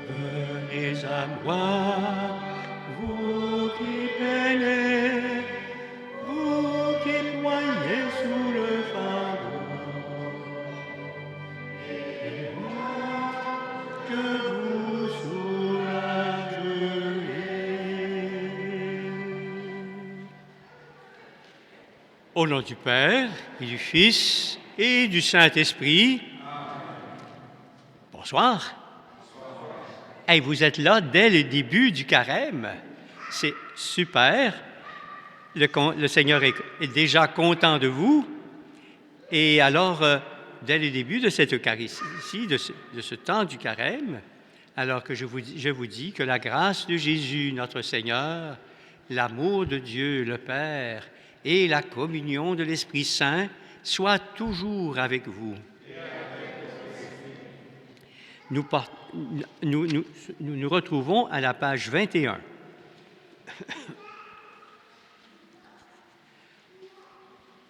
Venez à moi, vous qui peinez, vous qui ployez sous le fardeau, et moi que vous soulagerez. Au nom du Père, et du Fils, et du Saint-Esprit, bonsoir. Hey, vous êtes là dès le début du carême. C'est super. Le Seigneur est déjà content de vous. Et alors, dès le début de cette Eucharistie, de ce temps du carême, alors que je vous dis que la grâce de Jésus, notre Seigneur, l'amour de Dieu, le Père, et la communion de l'Esprit Saint soient toujours avec vous. Nous nous retrouvons à la page 21.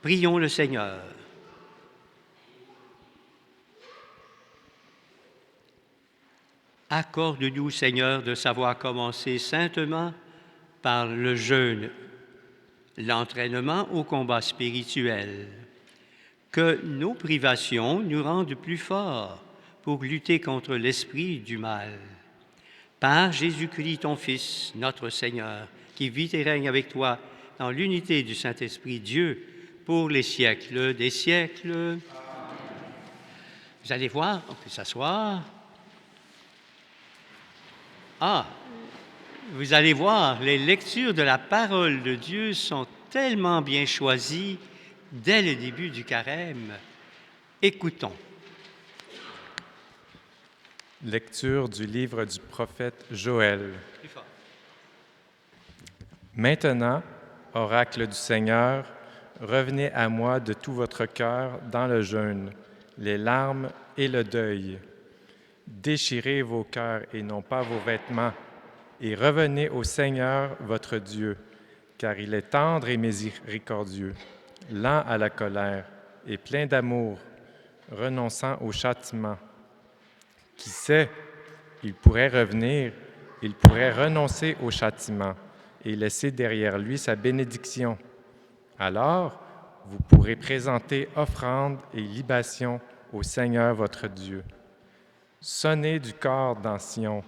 Prions le Seigneur. Accorde-nous, Seigneur, de savoir commencer saintement par le jeûne, l'entraînement au combat spirituel. Que nos privations nous rendent plus forts pour lutter contre l'esprit du mal. Par Jésus-Christ, ton Fils, notre Seigneur, qui vit et règne avec toi dans l'unité du Saint-Esprit, Dieu, pour les siècles des siècles. Vous allez voir, on peut s'asseoir. Vous allez voir, les lectures de la parole de Dieu sont tellement bien choisies dès le début du carême. Écoutons. Lecture du livre du prophète Joël. Maintenant, oracle du Seigneur, revenez à moi de tout votre cœur dans le jeûne, les larmes et le deuil. Déchirez vos cœurs et non pas vos vêtements, et revenez au Seigneur votre Dieu, car il est tendre et miséricordieux, lent à la colère et plein d'amour, renonçant au châtiment. Qui sait, il pourrait revenir, il pourrait renoncer au châtiment et laisser derrière lui sa bénédiction. Alors, vous pourrez présenter offrandes et libations au Seigneur votre Dieu. Sonnez du cor dans Sion,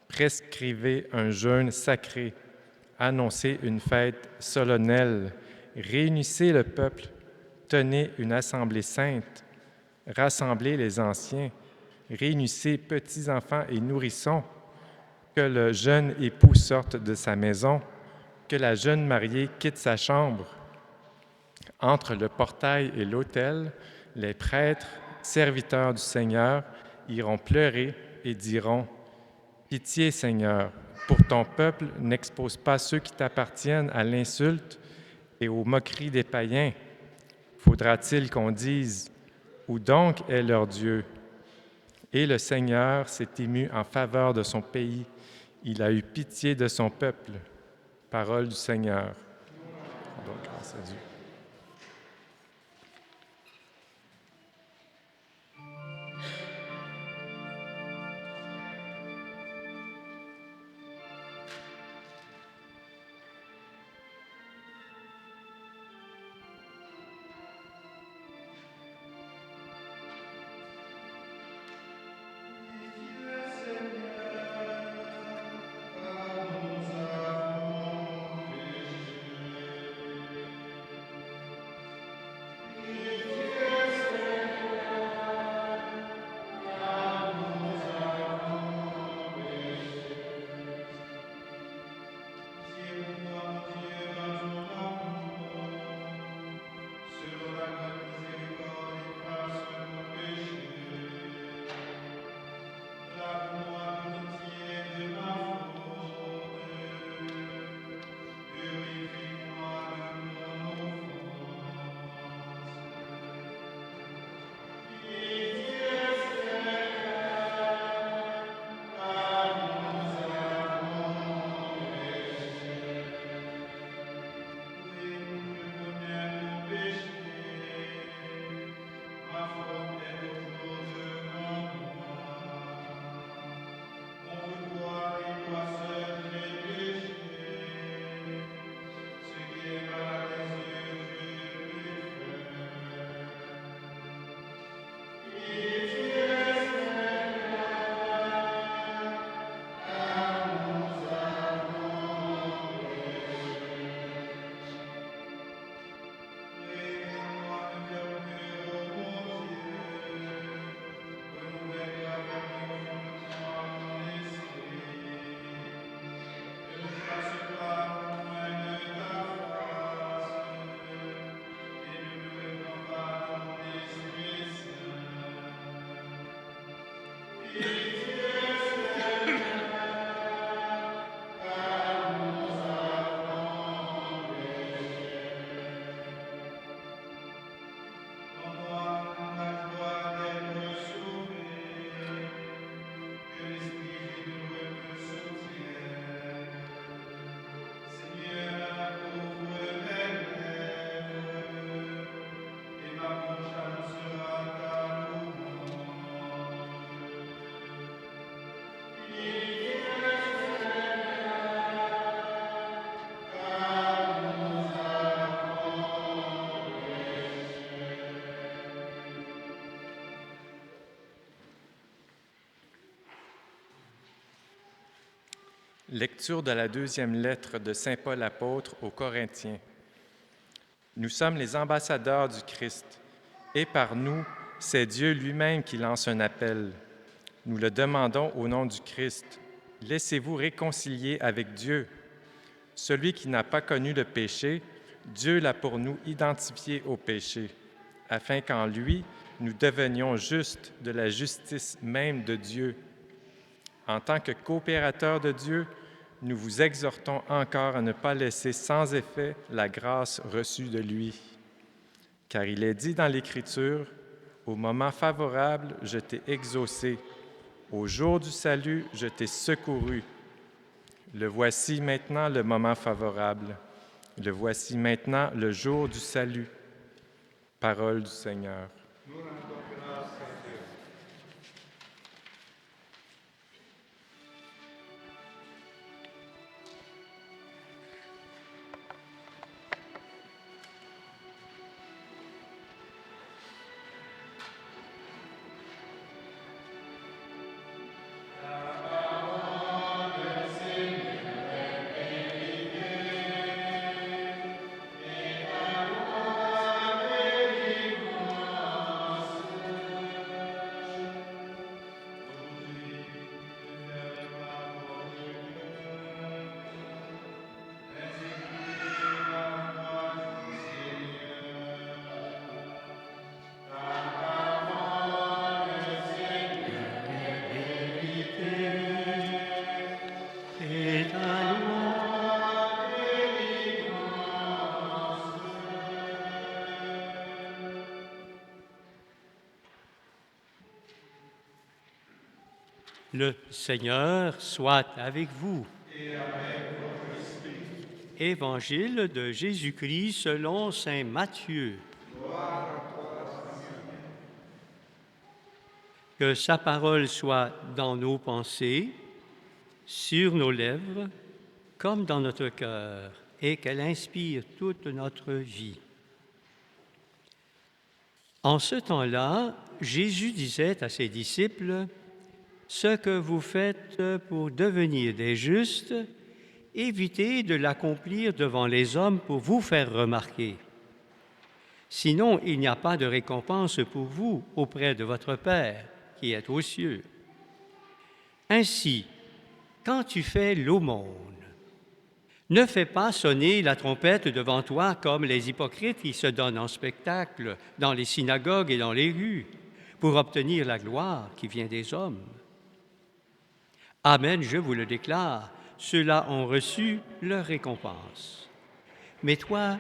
prescrivez un jeûne sacré, annoncez une fête solennelle, réunissez le peuple, tenez une assemblée sainte, rassemblez les anciens, réunissez petits-enfants et nourrissons, que le jeune époux sorte de sa maison, que la jeune mariée quitte sa chambre. Entre le portail et l'autel, les prêtres, serviteurs du Seigneur, iront pleurer et diront « Pitié, Seigneur, pour ton peuple, n'expose pas ceux qui t'appartiennent à l'insulte et aux moqueries des païens. Faudra-t-il qu'on dise « Où donc est leur Dieu ?» Et le Seigneur s'est ému en faveur de son pays. Il a eu pitié de son peuple. Parole du Seigneur. Donc, grâce à Dieu. Lecture de la deuxième lettre de Saint Paul apôtre aux Corinthiens. Nous sommes les ambassadeurs du Christ, et par nous, c'est Dieu lui-même qui lance un appel. Nous le demandons au nom du Christ. Laissez-vous réconcilier avec Dieu. Celui qui n'a pas connu le péché, Dieu l'a pour nous identifié au péché, afin qu'en lui, nous devenions justes de la justice même de Dieu. En tant que coopérateurs de Dieu, nous vous exhortons encore à ne pas laisser sans effet la grâce reçue de lui. Car il est dit dans l'Écriture, « Au moment favorable, je t'ai exaucé. Au jour du salut, je t'ai secouru. » Le voici maintenant le moment favorable. Le voici maintenant le jour du salut. Parole du Seigneur. Le Seigneur soit avec vous. Et avec votre esprit. Évangile de Jésus-Christ selon saint Matthieu. Gloire à toi, Seigneur. Que sa parole soit dans nos pensées, sur nos lèvres, comme dans notre cœur, et qu'elle inspire toute notre vie. En ce temps-là, Jésus disait à ses disciples, « Ce que vous faites pour devenir des justes, évitez de l'accomplir devant les hommes pour vous faire remarquer. Sinon, il n'y a pas de récompense pour vous auprès de votre Père qui est aux cieux. Ainsi, quand tu fais l'aumône, ne fais pas sonner la trompette devant toi comme les hypocrites qui se donnent en spectacle dans les synagogues et dans les rues pour obtenir la gloire qui vient des hommes. Amen, je vous le déclare, ceux-là ont reçu leur récompense. Mais toi,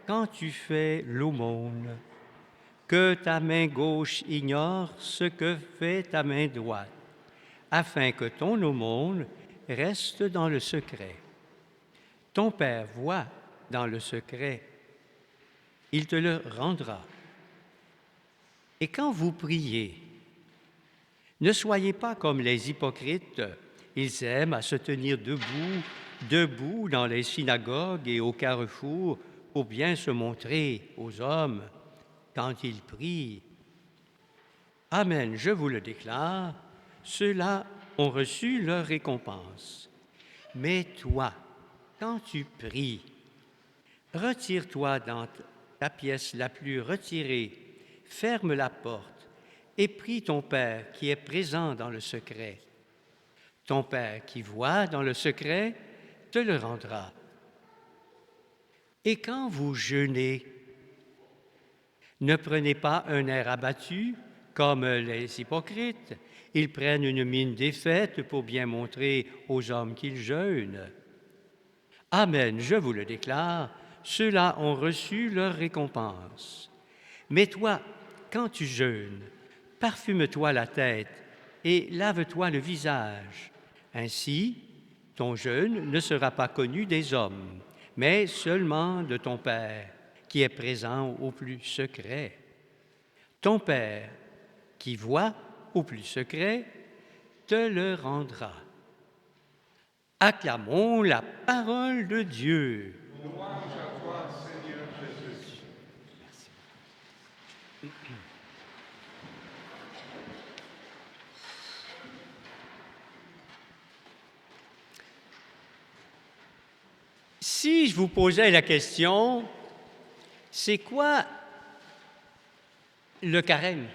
quand tu fais l'aumône, que ta main gauche ignore ce que fait ta main droite, afin que ton aumône reste dans le secret. Ton Père voit dans le secret, il te le rendra. Et quand vous priez, ne soyez pas comme les hypocrites, ils aiment à se tenir debout dans les synagogues et au carrefour pour bien se montrer aux hommes quand ils prient. Amen, je vous le déclare, ceux-là ont reçu leur récompense. Mais toi, quand tu pries, retire-toi dans ta pièce la plus retirée, ferme la porte et prie ton Père qui est présent dans le secret. Ton Père qui voit dans le secret te le rendra. Et quand vous jeûnez, ne prenez pas un air abattu comme les hypocrites. Ils prennent une mine défaite pour bien montrer aux hommes qu'ils jeûnent. Amen, je vous le déclare, ceux-là ont reçu leur récompense. Mais toi, quand tu jeûnes, parfume-toi la tête et lave-toi le visage. Ainsi, ton jeûne ne sera pas connu des hommes, mais seulement de ton Père, qui est présent au plus secret. Ton Père, qui voit au plus secret, te le rendra. Acclamons la parole de Dieu. Louange à toi, Seigneur Jésus. Si je vous posais la question, c'est quoi le carême?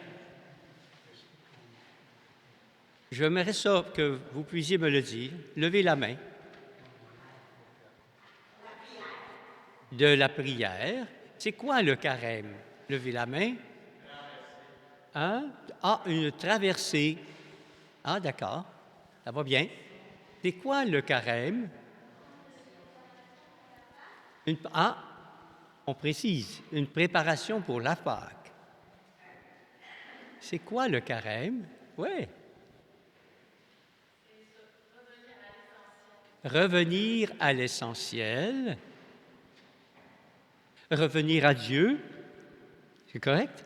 J'aimerais ça que vous puissiez me le dire. Levez la main. De la prière. C'est quoi le carême? Levez la main. Hein? Ah, une traversée. Ah, d'accord. Ça va bien. C'est quoi le carême? On précise, une préparation pour la Pâque. C'est quoi le carême? Oui. Revenir à l'essentiel. Revenir à Dieu. C'est correct?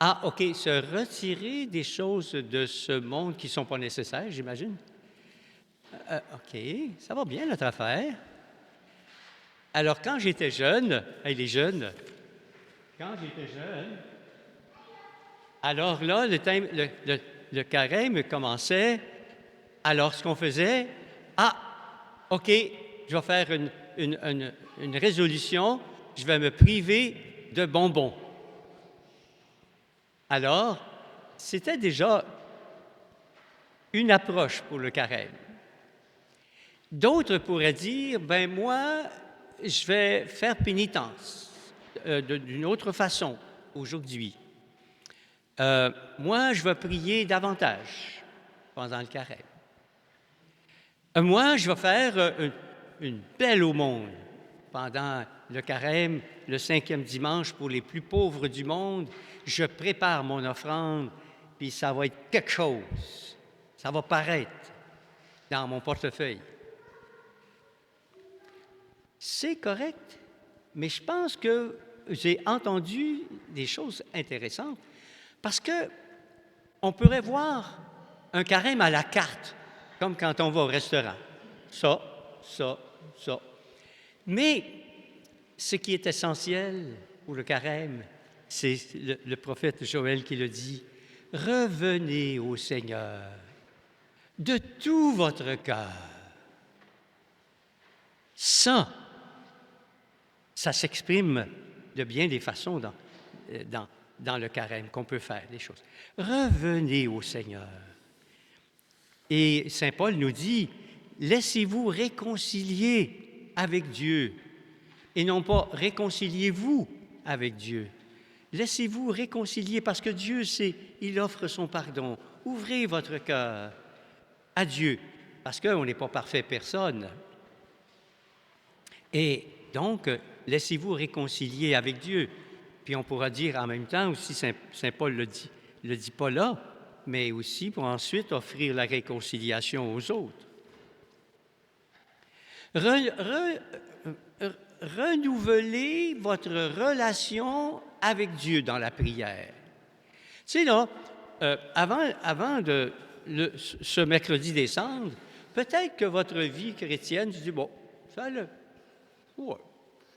Ah, OK, se retirer des choses de ce monde qui ne sont pas nécessaires, j'imagine. OK, ça va bien notre affaire. Alors, quand j'étais jeune, les jeunes, quand j'étais jeune, alors là, le carême commençait. Alors, ce qu'on faisait, OK, je vais faire une résolution, je vais me priver de bonbons. Alors, c'était déjà une approche pour le carême. D'autres pourraient dire, ben moi, je vais faire pénitence d'une autre façon aujourd'hui. Moi, je vais prier davantage pendant le carême. Moi, je vais faire une belle aumône pendant le carême, le 5e dimanche pour les plus pauvres du monde. Je prépare mon offrande, puis ça va être quelque chose. Ça va paraître dans mon portefeuille. C'est correct, mais je pense que j'ai entendu des choses intéressantes parce que on pourrait voir un carême à la carte, comme quand on va au restaurant. Ça. Mais ce qui est essentiel pour le carême, c'est le prophète Joël qui le dit, « Revenez au Seigneur de tout votre cœur. » Ça s'exprime de bien des façons dans le carême qu'on peut faire les choses. Revenez au Seigneur. Et Saint Paul nous dit, laissez-vous réconcilier avec Dieu et non pas réconciliez-vous avec Dieu. Laissez-vous réconcilier parce que Dieu, il offre son pardon. Ouvrez votre cœur à Dieu parce qu'on n'est pas parfait personne. Et donc, laissez-vous réconcilier avec Dieu. Puis on pourra dire en même temps aussi, Saint Paul le dit pas là, mais aussi pour ensuite offrir la réconciliation aux autres. Renouvelez votre relation avec Dieu dans la prière. Tu sais, là, avant ce mercredi décembre, peut-être que votre vie chrétienne, tu dis, bon, ça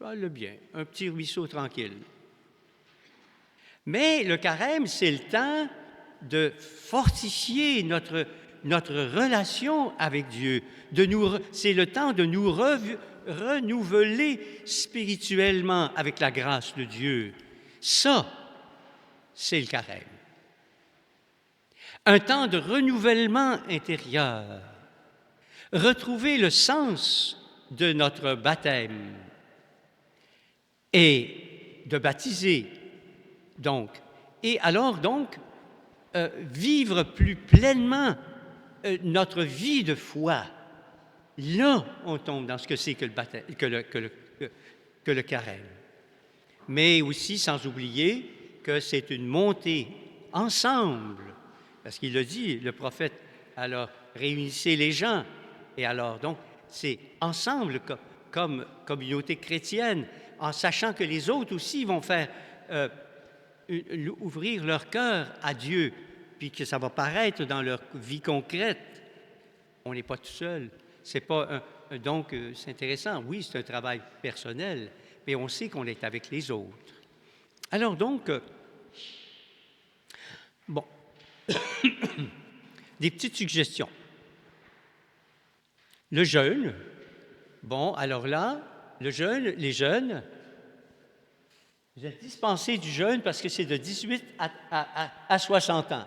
allait bien, un petit ruisseau tranquille. Mais le carême, c'est le temps de fortifier notre relation avec Dieu. C'est le temps de nous renouveler spirituellement avec la grâce de Dieu. Ça, c'est le carême. Un temps de renouvellement intérieur. Retrouver le sens de notre baptême et de baptiser, donc. Et alors, donc, vivre plus pleinement notre vie de foi. Là, on tombe dans ce que c'est que le baptême, que le carême. Mais aussi, sans oublier que c'est une montée ensemble, parce qu'il le dit, le prophète, alors, réunissez les gens. Et alors, donc, c'est ensemble, comme communauté chrétienne, en sachant que les autres aussi vont faire ouvrir leur cœur à Dieu, puis que ça va paraître dans leur vie concrète. On n'est pas tout seul. C'est pas donc, c'est intéressant. Oui, c'est un travail personnel, mais on sait qu'on est avec les autres. Alors donc, bon, Des petites suggestions. Le jeûne. Bon, alors là, le jeûne, les jeunes, vous êtes dispensés du jeûne parce que c'est de 18 à 60 ans.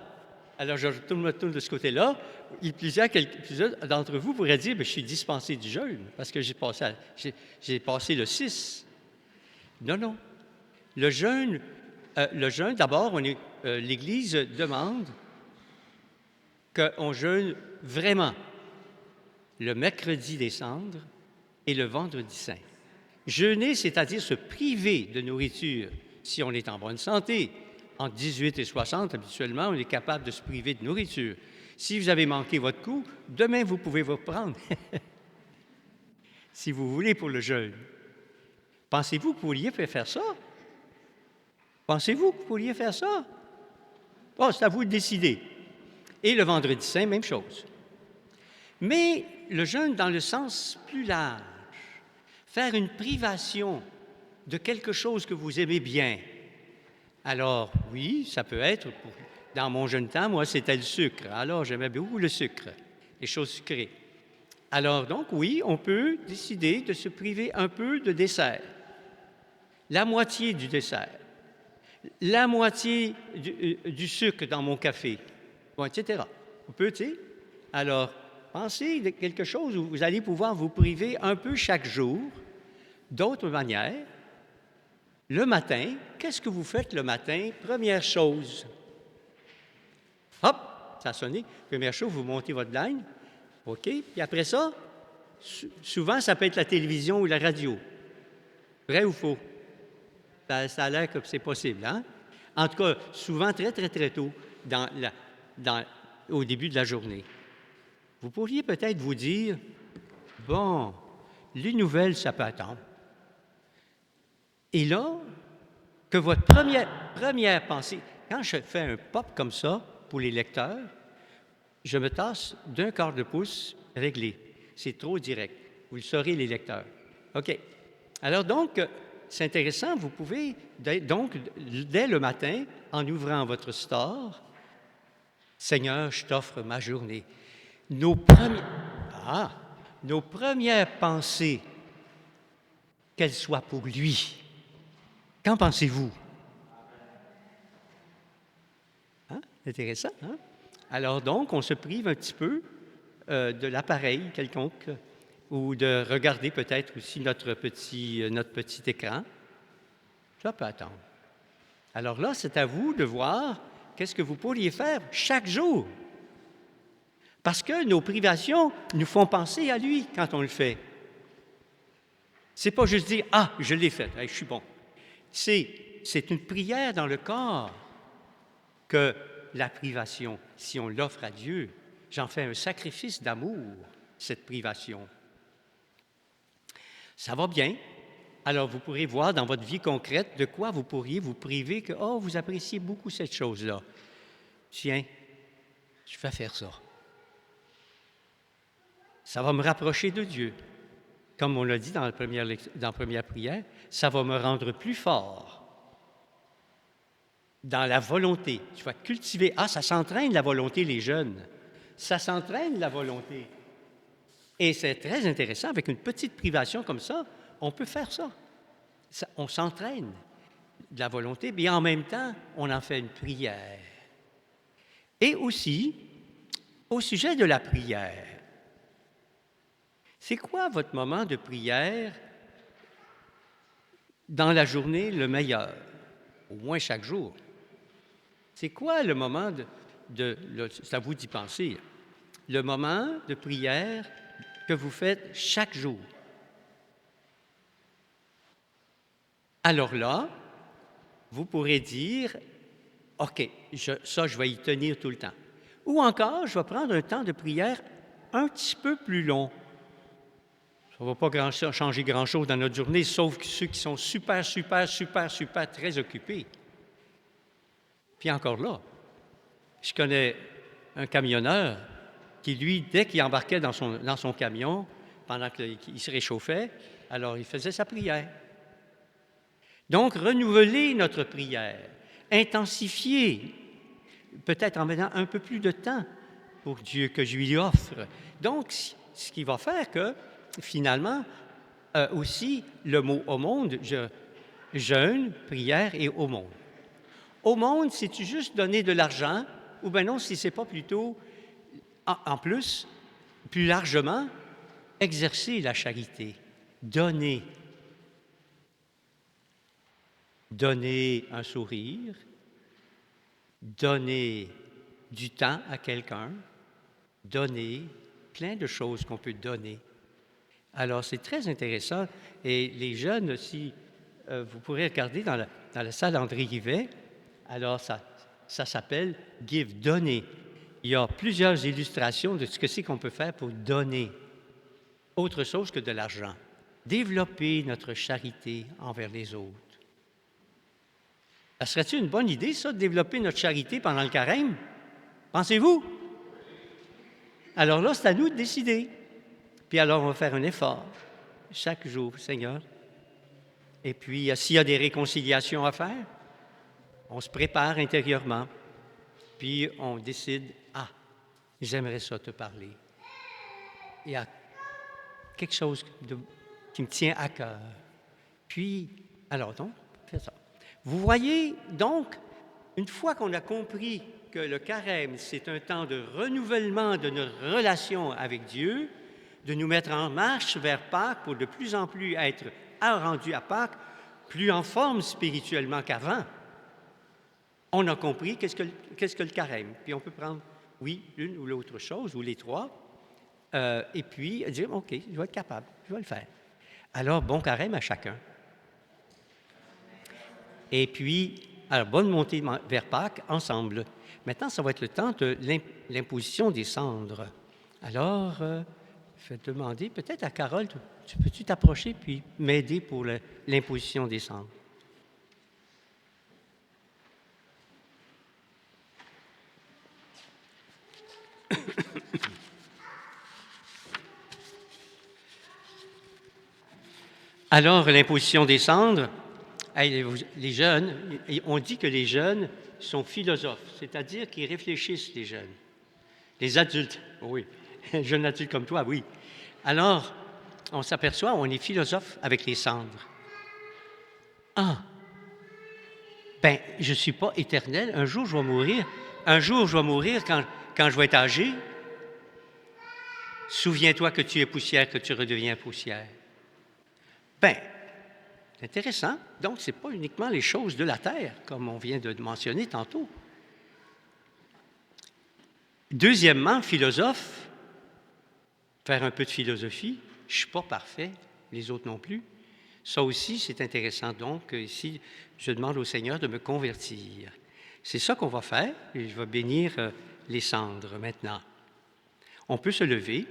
Alors, je retourne de ce côté-là. Plusieurs d'entre vous pourraient dire, je suis dispensé du jeûne parce que j'ai passé le 6. Non, non. Le jeûne, d'abord, l'Église demande qu'on jeûne vraiment le mercredi des cendres et le vendredi saint. Jeûner, c'est-à-dire se priver de nourriture si on est en bonne santé. Entre 18 et 60, habituellement, on est capable de se priver de nourriture. Si vous avez manqué votre coup, demain, vous pouvez vous reprendre. Si vous voulez pour le jeûne. Pensez-vous que vous pourriez faire ça? Pensez-vous que vous pourriez faire ça? Oh, c'est à vous de décider. Et le vendredi saint, même chose. Mais le jeûne dans le sens plus large, faire une privation de quelque chose que vous aimez bien. Alors, oui, ça peut être, dans mon jeune temps, moi, c'était le sucre. Alors, j'aimais beaucoup le sucre, les choses sucrées. Alors, donc, oui, on peut décider de se priver un peu de dessert. La moitié du dessert. La moitié du sucre dans mon café, bon, etc. On peut, tu sais? Alors, pensez de quelque chose où vous allez pouvoir vous priver un peu chaque jour, d'autres manières. Le matin, qu'est-ce que vous faites le matin? Première chose. Hop, ça a sonné. Première chose, vous montez votre line. OK. Puis après ça, souvent, ça peut être la télévision ou la radio. Vrai ou faux? Ça a l'air que c'est possible, hein? En tout cas, souvent, très, très, très tôt, au début de la journée. Vous pourriez peut-être vous dire, bon, les nouvelles, ça peut attendre. Et là, que votre première pensée, quand je fais un pop comme ça pour les lecteurs, je me tasse d'un quart de pouce réglé. C'est trop direct. Vous le saurez, les lecteurs. OK. Alors donc, c'est intéressant, vous pouvez, donc, dès le matin, en ouvrant votre store, « Seigneur, je t'offre ma journée ». Nos premières pensées, qu'elles soient pour lui. Qu'en pensez-vous? Hein? Intéressant, hein? Alors donc, on se prive un petit peu de l'appareil quelconque ou de regarder peut-être aussi notre petit écran. Ça peut attendre. Alors là, c'est à vous de voir qu'est-ce que vous pourriez faire chaque jour. Parce que nos privations nous font penser à lui quand on le fait. C'est pas juste dire « Ah, je l'ai fait, je suis bon ». C'est une prière dans le corps que la privation, si on l'offre à Dieu, j'en fais un sacrifice d'amour, cette privation. Ça va bien. Alors, vous pourrez voir dans votre vie concrète de quoi vous pourriez vous priver que, oh, vous appréciez beaucoup cette chose-là. Tiens, je vais faire ça. Ça va me rapprocher de Dieu. Comme on l'a dit dans la première prière, ça va me rendre plus fort dans la volonté. Je vais cultiver. Ah, ça s'entraîne la volonté, les jeunes. Ça s'entraîne la volonté. Et c'est très intéressant, avec une petite privation comme ça, on peut faire ça. On s'entraîne de la volonté, mais en même temps, on en fait une prière. Et aussi, au sujet de la prière, c'est quoi votre moment de prière dans la journée le meilleur? Au moins chaque jour. C'est quoi le moment c'est à vous d'y penser, le moment de prière que vous faites chaque jour? Alors là, vous pourrez dire, OK, je vais y tenir tout le temps. Ou encore, je vais prendre un temps de prière un petit peu plus long. Ça ne va pas changer grand-chose dans notre journée, sauf ceux qui sont super très occupés. Puis encore là, je connais un camionneur qui, lui, dès qu'il embarquait dans son camion, pendant qu'il se réchauffait, alors il faisait sa prière. Donc, renouveler notre prière, intensifier, peut-être en mettant un peu plus de temps pour Dieu que je lui offre. Donc, ce qui va faire que, finalement, aussi, le mot aumône, jeûne, prière et aumône. Aumône, c'est-tu juste donner de l'argent, ou bien non, si c'est pas plutôt, en plus, plus largement, exercer la charité, donner. Donner un sourire, donner du temps à quelqu'un, donner plein de choses qu'on peut donner. Alors, c'est très intéressant. Et les jeunes, si vous pourrez regarder dans la salle André Rivet, alors ça s'appelle « Give », donner. Il y a plusieurs illustrations de ce que c'est qu'on peut faire pour donner autre chose que de l'argent. Développer notre charité envers les autres. Ça serait-tu une bonne idée, ça, de développer notre charité pendant le carême? Pensez-vous? Alors là, c'est à nous de décider. Puis alors, on va faire un effort chaque jour, Seigneur. Et puis, s'il y a des réconciliations à faire, on se prépare intérieurement. Puis, on décide, j'aimerais ça te parler. Il y a quelque chose qui me tient à cœur. Puis, alors donc, fais ça. Vous voyez, donc, une fois qu'on a compris que le carême, c'est un temps de renouvellement de notre relation avec Dieu, de nous mettre en marche vers Pâques pour de plus en plus être rendu à Pâques, plus en forme spirituellement qu'avant, on a compris qu'est-ce que le carême. Puis on peut prendre, oui, l'une ou l'autre chose, ou les trois, et puis dire, OK, je vais être capable, je vais le faire. Alors, bon carême à chacun. Et puis, alors, bonne montée vers Pâques ensemble. Maintenant, ça va être le temps de l'imposition des cendres. Alors, je vais demander peut-être à Carole, peux-tu t'approcher puis m'aider pour l'imposition des cendres? Alors, l'imposition des cendres, les jeunes, on dit que les jeunes sont philosophes, c'est-à-dire qu'ils réfléchissent, les jeunes. Les adultes, oui, jeunes adultes comme toi, oui. Alors, on s'aperçoit, on est philosophe avec les cendres. Je ne suis pas éternel, un jour je vais mourir. Un jour je vais mourir quand je vais être âgé. Souviens-toi que tu es poussière, que tu redeviens poussière. C'est intéressant. Donc, ce n'est pas uniquement les choses de la terre, comme on vient de mentionner tantôt. Deuxièmement, philosophe, faire un peu de philosophie. Je ne suis pas parfait, les autres non plus. Ça aussi, c'est intéressant. Donc, ici, je demande au Seigneur de me convertir. C'est ça qu'on va faire, et je vais bénir les cendres maintenant. On peut se lever.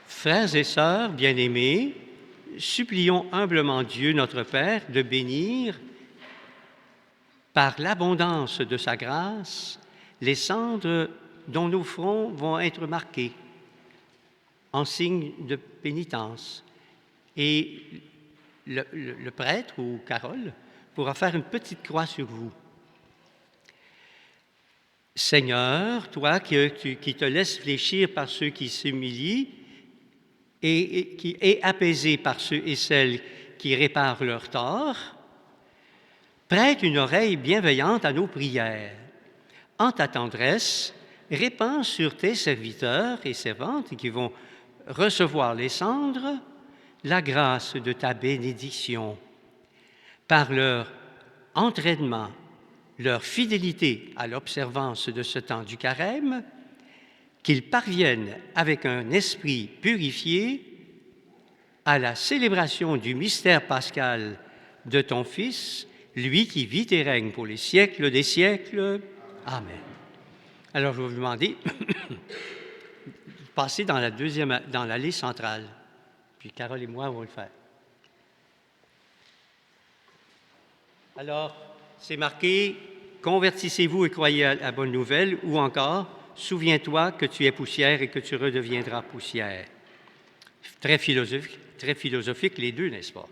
Frères et sœurs bien-aimés, supplions humblement Dieu, notre Père, de bénir, par l'abondance de sa grâce, les cendres dont nos fronts vont être marqués en signe de pénitence. Et le prêtre ou Carole pourra faire une petite croix sur vous. Seigneur, toi qui te laisses fléchir par ceux qui s'humilient et qui est apaisé par ceux et celles qui réparent leurs torts, prête une oreille bienveillante à nos prières. En ta tendresse, répands sur tes serviteurs et servantes qui vont recevoir les cendres la grâce de ta bénédiction. Par leur entraînement, leur fidélité à l'observance de ce temps du carême, qu'ils parviennent avec un esprit purifié à la célébration du mystère pascal de ton Fils, lui qui vit et règne pour les siècles des siècles. Amen. Alors, je vais vous demander de passer dans l'allée centrale. Puis Carole et moi allons le faire. Alors, c'est marqué « Convertissez-vous et croyez à la bonne nouvelle » ou encore « Souviens-toi que tu es poussière et que tu redeviendras poussière ». Très philosophique les deux, n'est-ce pas?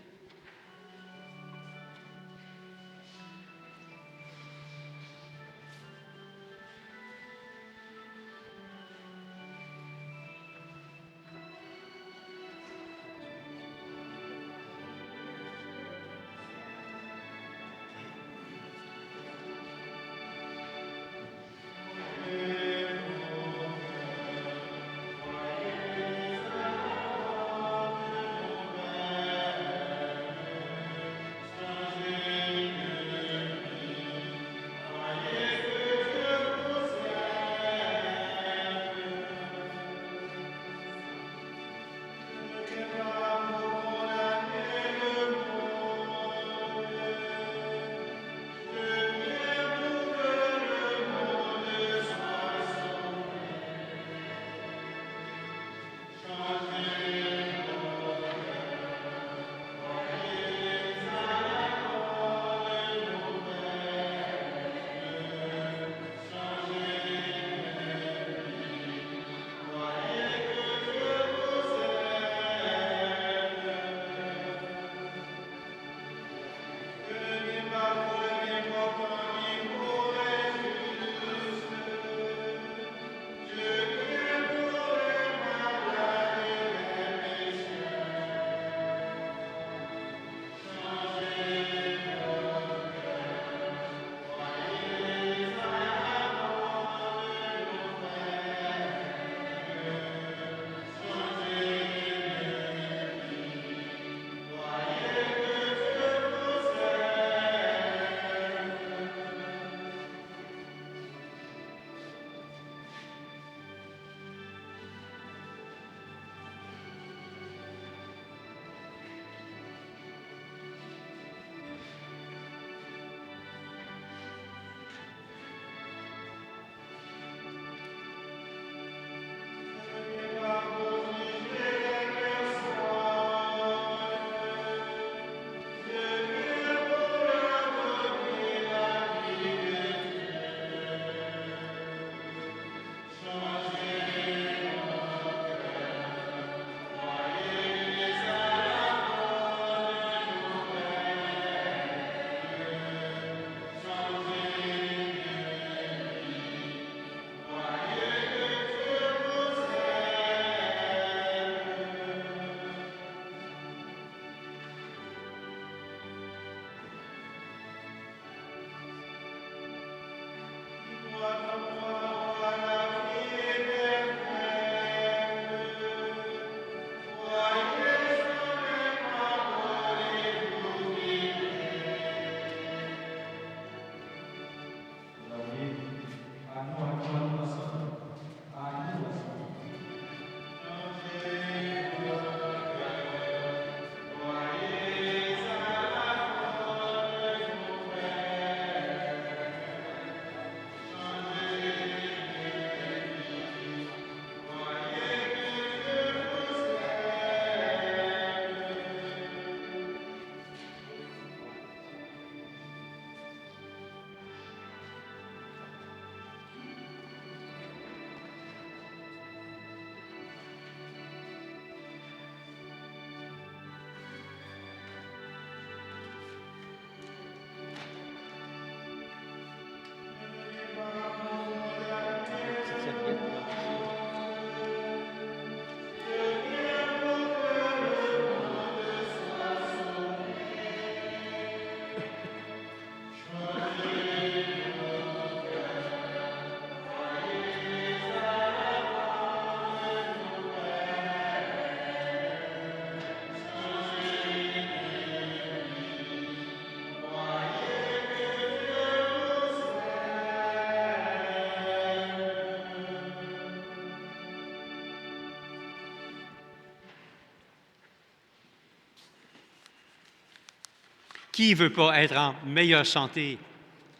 Qui veut pas être en meilleure santé?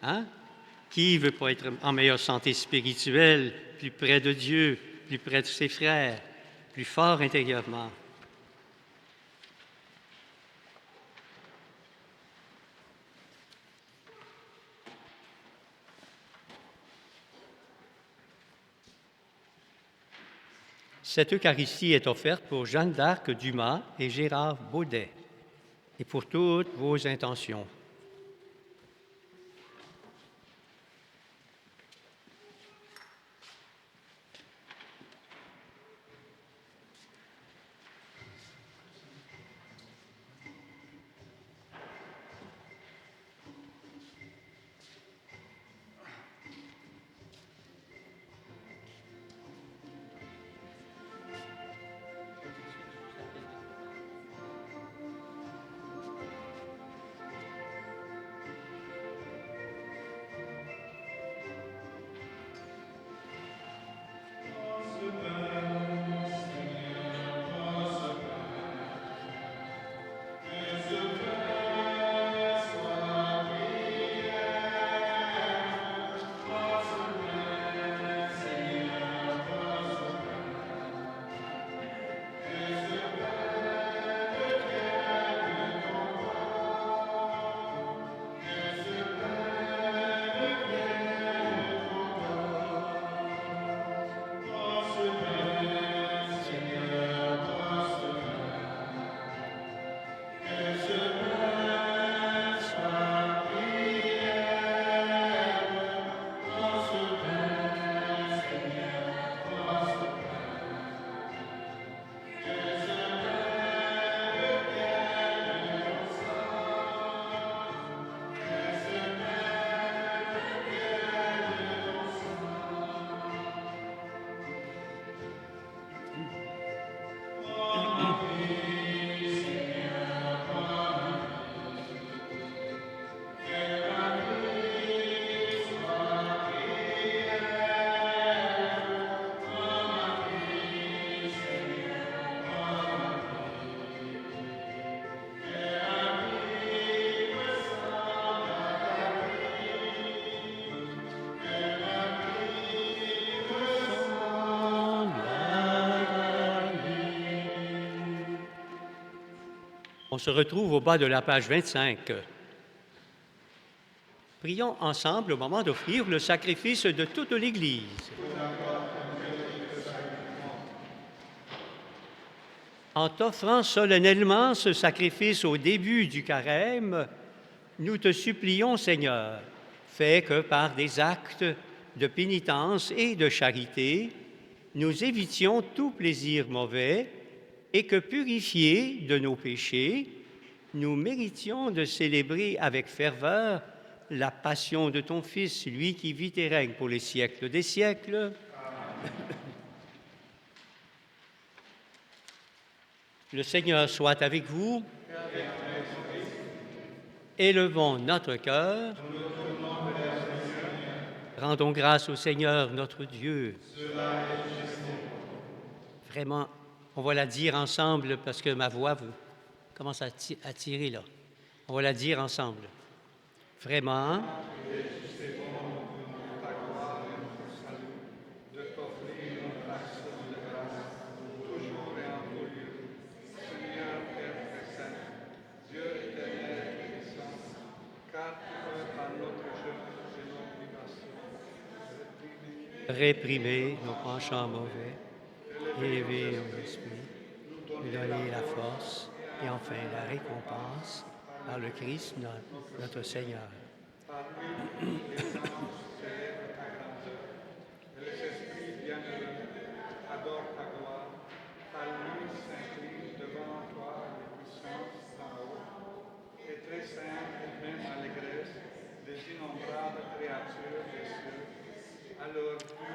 Hein? Qui veut pas être en meilleure santé spirituelle, plus près de Dieu, plus près de ses frères, plus fort intérieurement? Cette Eucharistie est offerte pour Jeanne d'Arc Dumas et Gérard Baudet et pour toutes vos intentions. On se retrouve au bas de la page 25. Prions ensemble au moment d'offrir le sacrifice de toute l'Église. En t'offrant solennellement ce sacrifice au début du carême, nous te supplions, Seigneur, fais que par des actes de pénitence et de charité, nous évitions tout plaisir mauvais et que, purifiés de nos péchés, nous méritions de célébrer avec ferveur la passion de ton Fils, lui qui vit et règne pour les siècles des siècles. Le Seigneur soit avec vous. Élevons notre cœur. Rendons grâce au Seigneur notre Dieu. Vraiment, on va la dire ensemble parce que ma voix commence à tirer là. On va la dire ensemble. Vraiment, réprimer nos penchants mauvais, élever nos esprits, nous donner la force et enfin la récompense par le Christ notre Seigneur.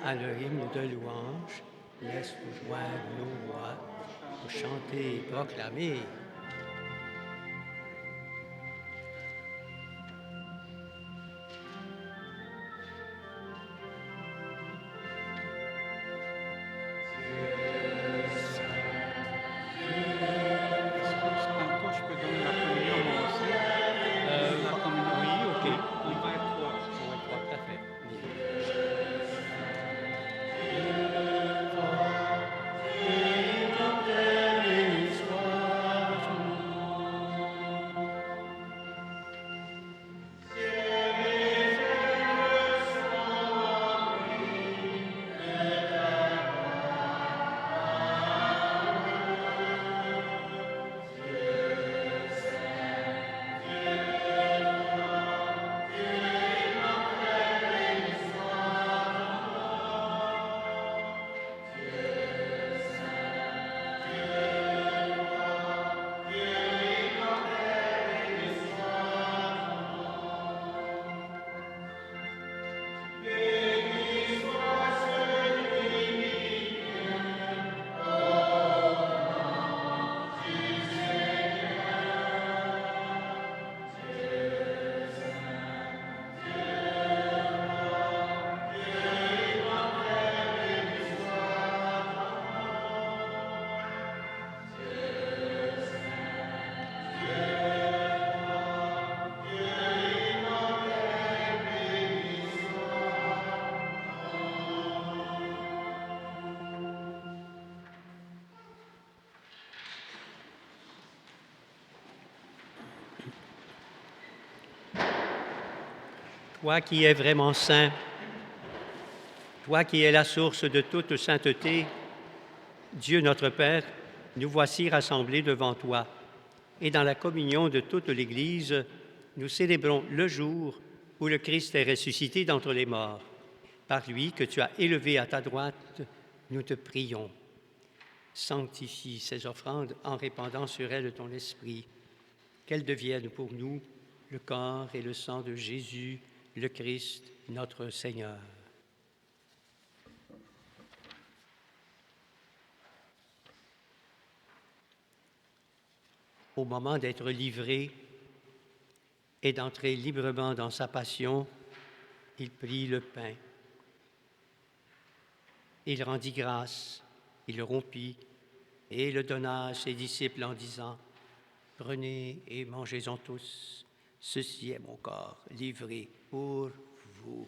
À leur hymne de louange, laisse-nous joindre nos voix pour chanter et proclamer. Toi qui es vraiment saint, toi qui es la source de toute sainteté, Dieu notre Père, nous voici rassemblés devant toi. Et dans la communion de toute l'Église, nous célébrons le jour où le Christ est ressuscité d'entre les morts. Par lui que tu as élevé à ta droite, nous te prions. Sanctifie ces offrandes en répandant sur elles ton esprit, qu'elles deviennent pour nous le corps et le sang de Jésus, le Christ, notre Seigneur. Au moment d'être livré et d'entrer librement dans sa passion, il prit le pain. Il rendit grâce, il le rompit et le donna à ses disciples en disant, « Prenez et mangez-en tous, ceci est mon corps livré pour vous. »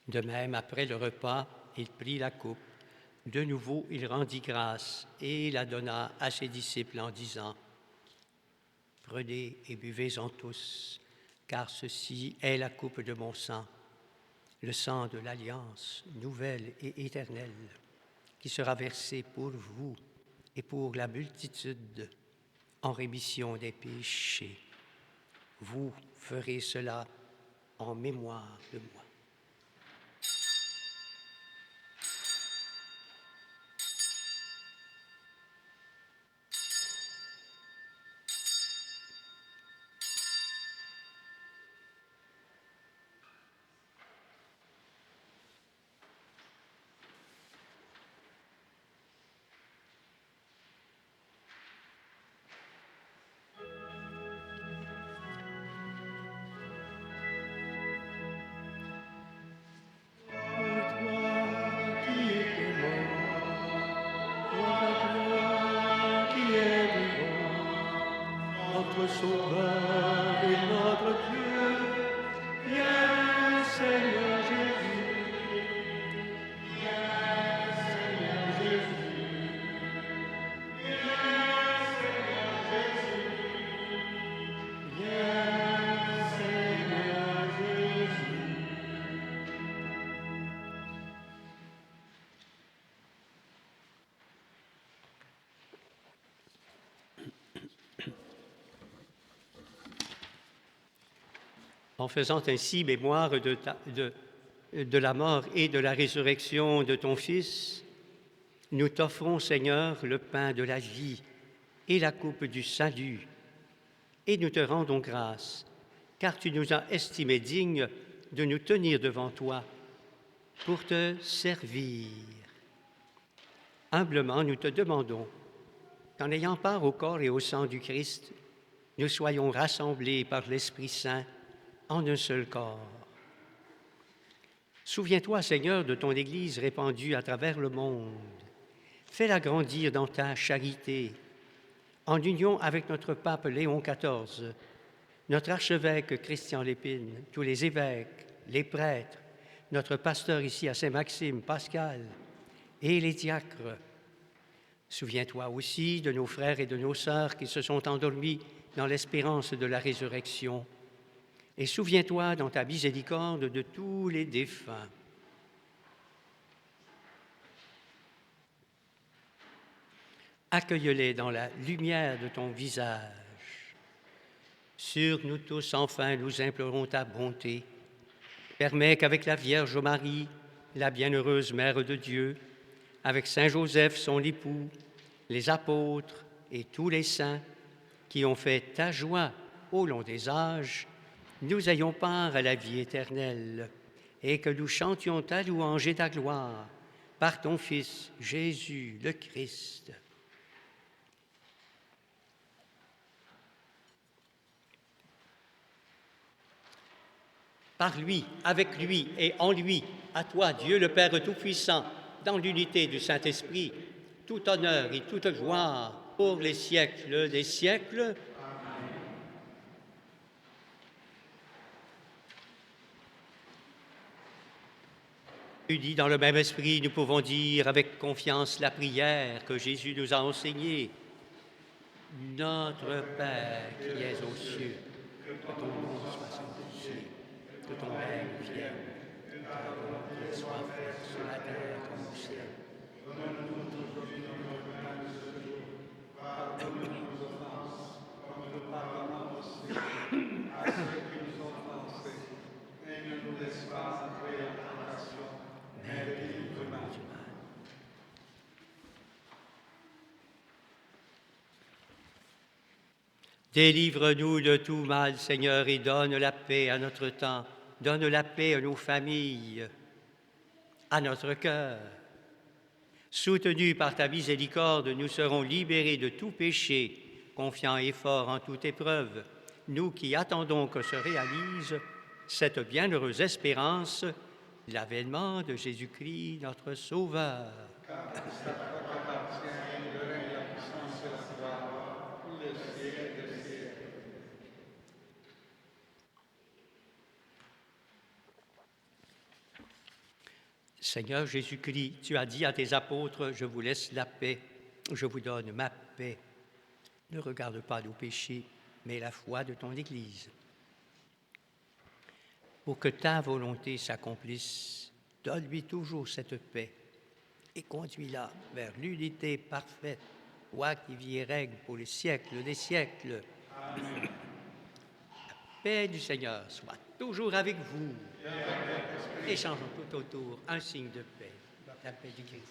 De même, après le repas, il prit la coupe. De nouveau, il rendit grâce et la donna à ses disciples en disant, « Prenez et buvez-en tous, car ceci est la coupe de mon sang, le sang de l'alliance nouvelle et éternelle, qui sera versé pour vous et pour la multitude en rémission des péchés. Vous ferez cela en mémoire de moi. » Notre Sauveur et notre Dieu, viens Seigneur Jésus, viens Seigneur Jésus, viens Seigneur Jésus, viens Seigneur Jésus. En faisant ainsi mémoire de la mort et de la résurrection de ton Fils, nous t'offrons, Seigneur, le pain de la vie et la coupe du salut, et nous te rendons grâce, car tu nous as estimés dignes de nous tenir devant toi pour te servir. Humblement, nous te demandons qu'en ayant part au corps et au sang du Christ, nous soyons rassemblés par l'Esprit Saint en un seul corps. Souviens-toi, Seigneur, de ton Église répandue à travers le monde. Fais-la grandir dans ta charité, en union avec notre pape Léon XIV, notre archevêque Christian Lépine, tous les évêques, les prêtres, notre pasteur ici à Saint-Maxime, Pascal, et les diacres. Souviens-toi aussi de nos frères et de nos sœurs qui se sont endormis dans l'espérance de la résurrection. Et souviens-toi dans ta miséricorde de tous les défunts. Accueille-les dans la lumière de ton visage. Sur nous tous, enfin, nous implorons ta bonté. Permets qu'avec la Vierge Marie, la bienheureuse Mère de Dieu, avec Saint Joseph, son époux, les apôtres et tous les saints qui ont fait ta joie au long des âges, nous ayons part à la vie éternelle et que nous chantions ta louange et ta gloire par ton Fils Jésus le Christ. Par lui, avec lui et en lui, à toi, Dieu le Père Tout-Puissant, dans l'unité du Saint-Esprit, tout honneur et toute gloire pour les siècles des siècles. Unis dans le même esprit, nous pouvons dire avec confiance la prière que Jésus nous a enseignée. Notre Père qui es aux cieux, que ton nom soit sanctifié, que ton règne vienne, que ta volonté soit faite sur la terre comme au ciel. Donne-nous aujourd'hui notre pain de ce jour. Pardonne-nous nos offenses, comme nous pardonnons aussi à ceux qui nous ont offensés. Et ne nous laisse pas entrer en tentation, mais délivre-nous du mal. Délivre-nous de tout mal, Seigneur, et donne la paix à notre temps. Donne la paix à nos familles, à notre cœur. Soutenus par ta miséricorde, nous serons libérés de tout péché, confiants et forts en toute épreuve. Nous qui attendons que se réalise cette bienheureuse espérance, l'avènement de Jésus-Christ, notre Sauveur. Car c'est à toi qu'appartient le règne, la puissance et la gloire, pour les siècles des siècles. Seigneur Jésus-Christ, tu as dit à tes apôtres, je vous laisse la paix, je vous donne ma paix. Ne regarde pas nos péchés, mais la foi de ton Église. Pour que ta volonté s'accomplisse, donne-lui toujours cette paix et conduis-la vers l'unité parfaite, toi qui vis et règnes pour les siècles des siècles. Amen. La paix du Seigneur soit toujours avec vous. Échangeons tout autour un signe de paix, la paix du Christ.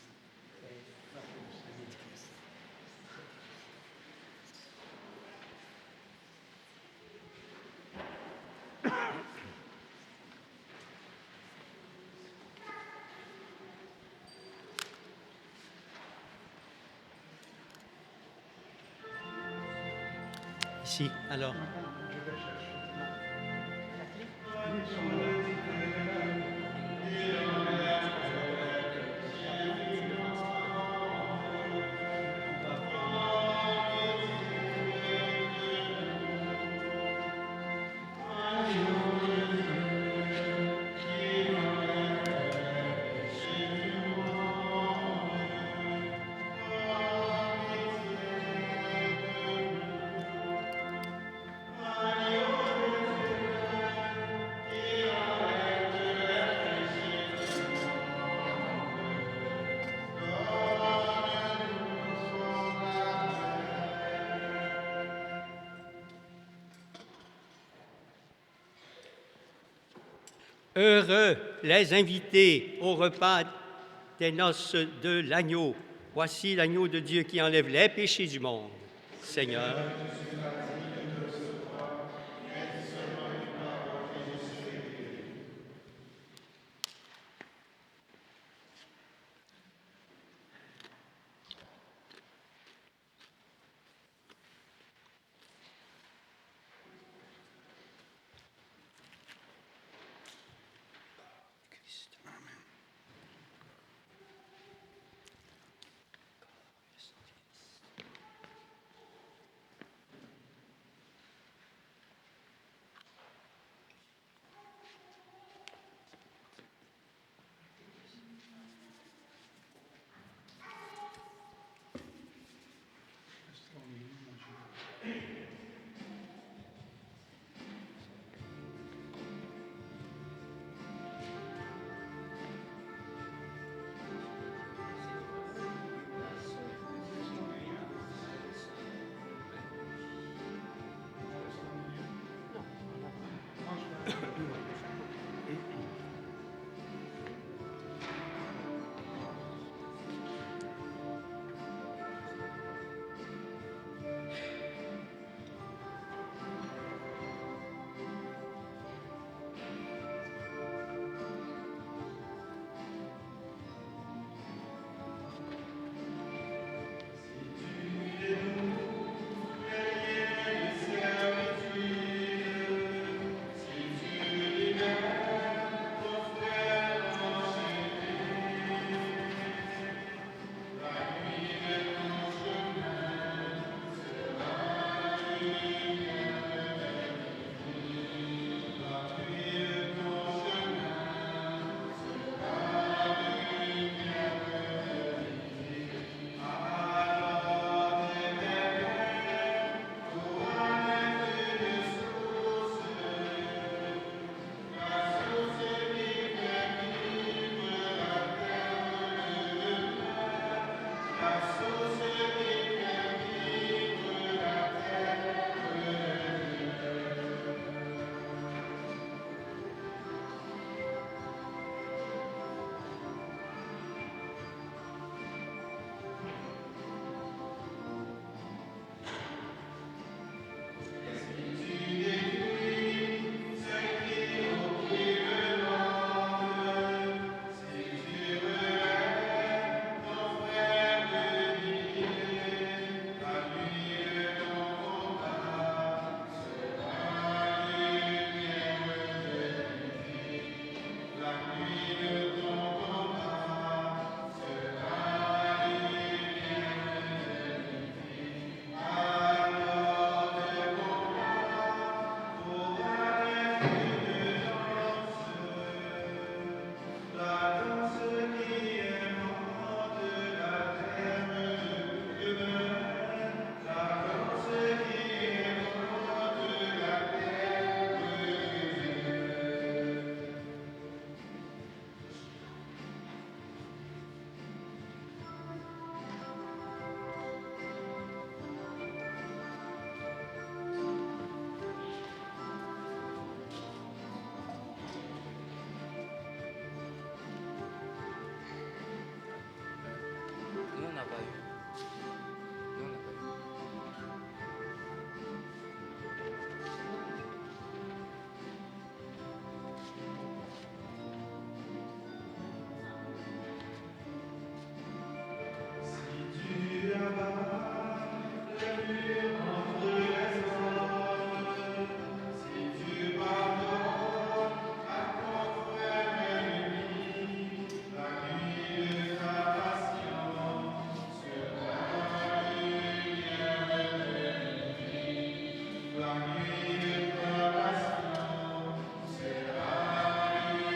Ici, alors. Heureux les invités au repas des noces de l'agneau. Voici l'agneau de Dieu qui enlève les péchés du monde. Seigneur, Nous, on n'a pas eu. Nous, on n'a pas eu.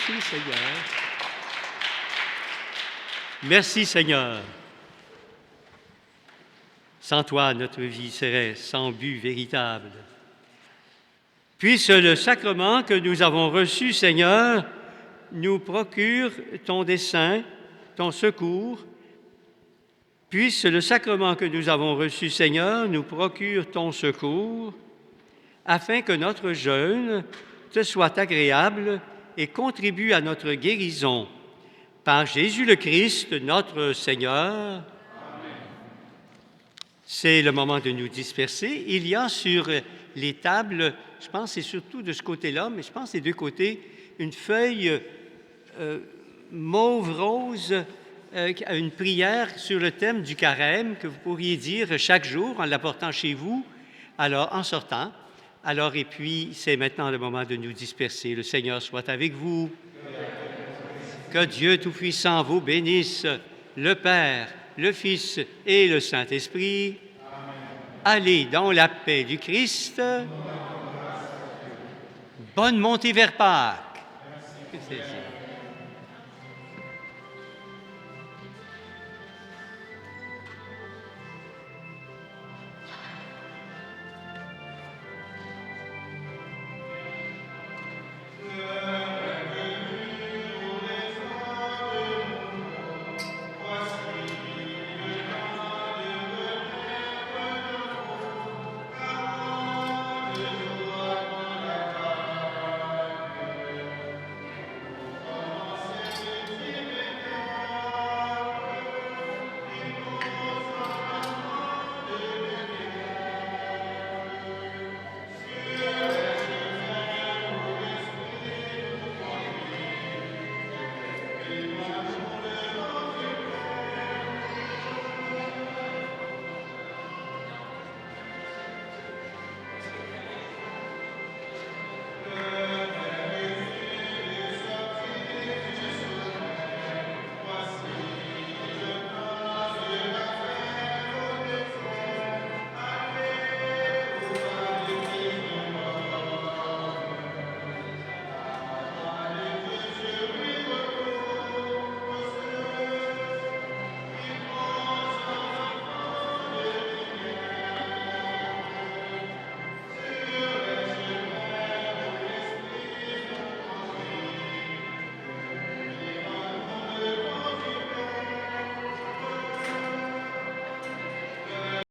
Merci, Seigneur. Merci, Seigneur. Sans toi, notre vie serait sans but véritable. Puisse le sacrement que nous avons reçu, Seigneur, nous procure ton dessein, ton secours. Puisse le sacrement que nous avons reçu, Seigneur, nous procure ton secours, afin que notre jeûne te soit agréable et contribue à notre guérison. Par Jésus le Christ, notre Seigneur. Amen. C'est le moment de nous disperser. Il y a sur les tables, je pense que c'est surtout de ce côté-là, mais je pense des deux côtés, une feuille mauve-rose, une prière sur le thème du carême que vous pourriez dire chaque jour en l'apportant chez vous, alors en sortant. Alors, et puis, c'est maintenant le moment de nous disperser. Le Seigneur soit avec vous. Que Dieu Tout-Puissant vous bénisse, le Père, le Fils et le Saint-Esprit. Allez dans la paix du Christ. Bonne montée vers Pâques. Merci.